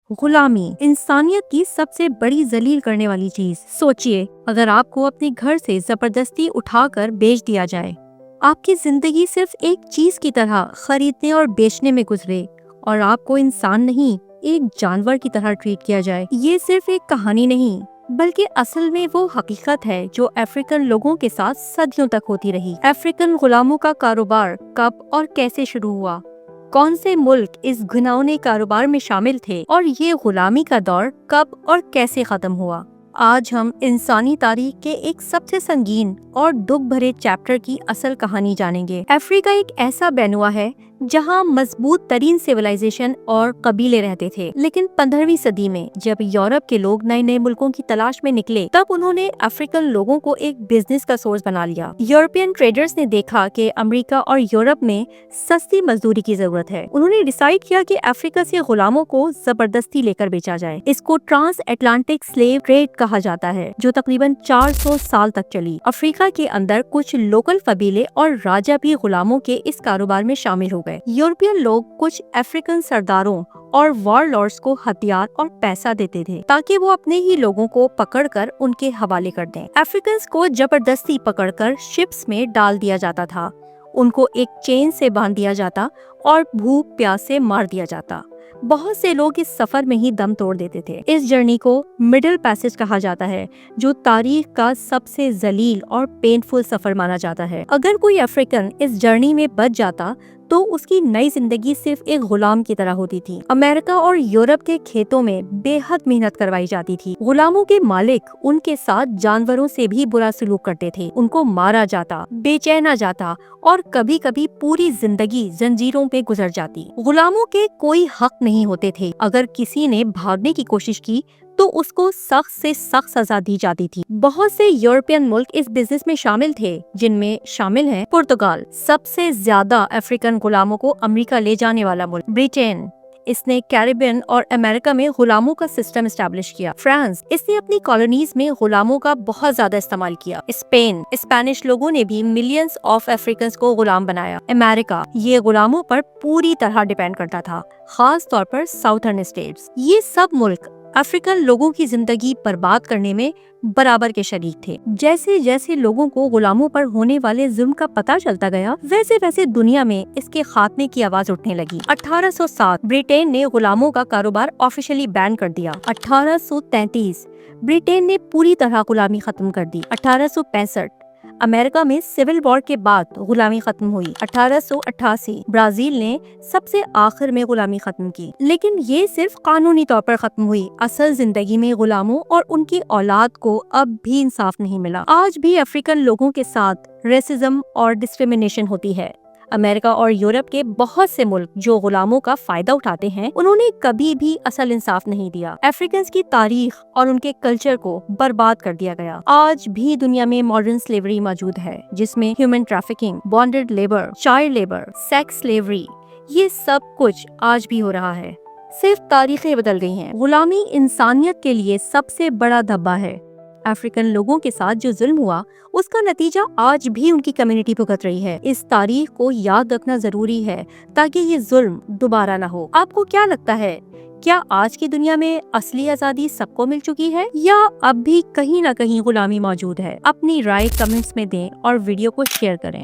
غلامی انسانیت کی سب سے بڑی ذلیل کرنے والی چیز۔ سوچئے، اگر آپ کو اپنے گھر سے زبردستی اٹھا کر بیچ دیا جائے، آپ کی زندگی صرف ایک چیز کی طرح خریدنے اور بیچنے میں گزرے اور آپ کو انسان نہیں ایک جانور کی طرح ٹریٹ کیا جائے، یہ صرف ایک کہانی نہیں بلکہ اصل میں وہ حقیقت ہے جو افریقن لوگوں کے ساتھ صدیوں تک ہوتی رہی۔ افریقن غلاموں کا کاروبار کب اور کیسے شروع ہوا؟ کون سے ملک اس گھناؤنے کاروبار میں شامل تھے اور یہ غلامی کا دور کب اور کیسے ختم ہوا؟ آج ہم انسانی تاریخ کے ایک سب سے سنگین اور دکھ بھرے چیپٹر کی اصل کہانی جانیں گے۔ افریقہ ایک ایسا بینوا ہے جہاں مضبوط ترین سیولائزیشن اور قبیلے رہتے تھے، لیکن 15ویں صدی میں جب یورپ کے لوگ نئے نئے ملکوں کی تلاش میں نکلے، تب انہوں نے افریقن لوگوں کو ایک بزنس کا سورس بنا لیا۔ یورپین ٹریڈرز نے دیکھا کہ امریکہ اور یورپ میں سستی مزدوری کی ضرورت ہے۔ انہوں نے ڈیسائیڈ کیا کہ افریقہ سے غلاموں کو زبردستی لے کر بیچا جائے۔ اس کو ٹرانس اٹلانٹک سلیو ٹریڈ کہا جاتا ہے، جو تقریباً 400 سال تک چلی۔ افریقہ کے اندر کچھ لوکل قبیلے اور راجا بھی غلاموں کے اس کاروبار میں شامل ہو گئے۔ یورپین لوگ کچھ افریقن سرداروں اور وار لارڈز کو ہتھیار اور پیسہ دیتے تھے تاکہ وہ اپنے ہی لوگوں کو پکڑ کر ان کے حوالے کر دیں۔ افریقنز کو زبردستی پکڑ کر شپس میں ڈال دیا جاتا تھا، ان کو ایک چین سے باندھ دیا جاتا اور بھوک پیاس سے مار دیا جاتا۔ بہت سے لوگ اس سفر میں ہی دم توڑ دیتے تھے۔ اس جرنی کو مڈل پیسج کہا جاتا ہے، جو تاریخ کا سب سے ذلیل اور پینفل سفر مانا جاتا ہے۔ اگر کوئی افریقن اس جرنی میں بچ جاتا تو اس کی نئی زندگی صرف ایک غلام کی طرح ہوتی تھی۔ امریکہ اور یورپ کے کھیتوں میں بے حد محنت کروائی جاتی تھی۔ غلاموں کے مالک ان کے ساتھ جانوروں سے بھی برا سلوک کرتے تھے، ان کو مارا جاتا، بیچینا جاتا اور کبھی کبھی پوری زندگی زنجیروں پہ گزر جاتی۔ غلاموں کے کوئی حق نہیں ہوتے تھے۔ اگر کسی نے بھاگنے کی کوشش کی تو اس کو سخت سے سخت سزا دی جاتی تھی۔ بہت سے یورپین ملک اس بزنس میں شامل تھے، جن میں شامل ہیں پرتگال، سب سے زیادہ افریقن غلاموں کو امریکہ لے جانے والا ملک۔ برٹین، اس نے کیریبین اور امریکہ میں غلاموں کا سسٹم اسٹیبلش کیا۔ فرانس، اس نے اپنی کالونیز میں غلاموں کا بہت زیادہ استعمال کیا۔ اسپین، اسپینش لوگوں نے بھی ملینز آف افریقنز کو غلام بنایا۔ امریکہ، یہ غلاموں پر پوری طرح ڈیپینڈ کرتا تھا، خاص طور پر ساؤتھرن اسٹیٹس۔ یہ سب ملک افریقن لوگوں کی زندگی برباد کرنے میں برابر کے شریک تھے۔ جیسے جیسے لوگوں کو غلاموں پر ہونے والے ظلم کا پتہ چلتا گیا، ویسے ویسے دنیا میں اس کے خاتمے کی آواز اٹھنے لگی۔ 1807 برٹین نے غلاموں کا کاروبار آفیشلی بین کر دیا۔ 1833 برٹین نے پوری طرح غلامی ختم کر دی۔ 1865 امریکہ میں سول وار کے بعد غلامی ختم ہوئی۔ 1888 برازیل نے سب سے آخر میں غلامی ختم کی، لیکن یہ صرف قانونی طور پر ختم ہوئی۔ اصل زندگی میں غلاموں اور ان کی اولاد کو اب بھی انصاف نہیں ملا۔ آج بھی افریقن لوگوں کے ساتھ ریسزم اور ڈسکریمنیشن ہوتی ہے۔ امریکہ اور یورپ کے بہت سے ملک جو غلاموں کا فائدہ اٹھاتے ہیں، انہوں نے کبھی بھی اصل انصاف نہیں دیا۔ افریقنز کی تاریخ اور ان کے کلچر کو برباد کر دیا گیا۔ آج بھی دنیا میں ماڈرن سلیوری موجود ہے، جس میں human trafficking, bonded labour, child labour, sex slavery, یہ سب کچھ آج بھی ہو رہا ہے، صرف تاریخیں بدل گئی ہیں۔ غلامی انسانیت کے لیے سب سے بڑا دھبا ہے۔ افریقن لوگوں کے ساتھ جو ظلم ہوا، اس کا نتیجہ آج بھی ان کی کمیونٹی بھگت رہی ہے۔ اس تاریخ کو یاد رکھنا ضروری ہے تاکہ یہ ظلم دوبارہ نہ ہو۔ آپ کو کیا لگتا ہے، کیا آج کی دنیا میں اصلی آزادی سب کو مل چکی ہے یا اب بھی کہیں نہ کہیں غلامی موجود ہے؟ اپنی رائے کمنٹس میں دیں اور ویڈیو کو شیئر کریں۔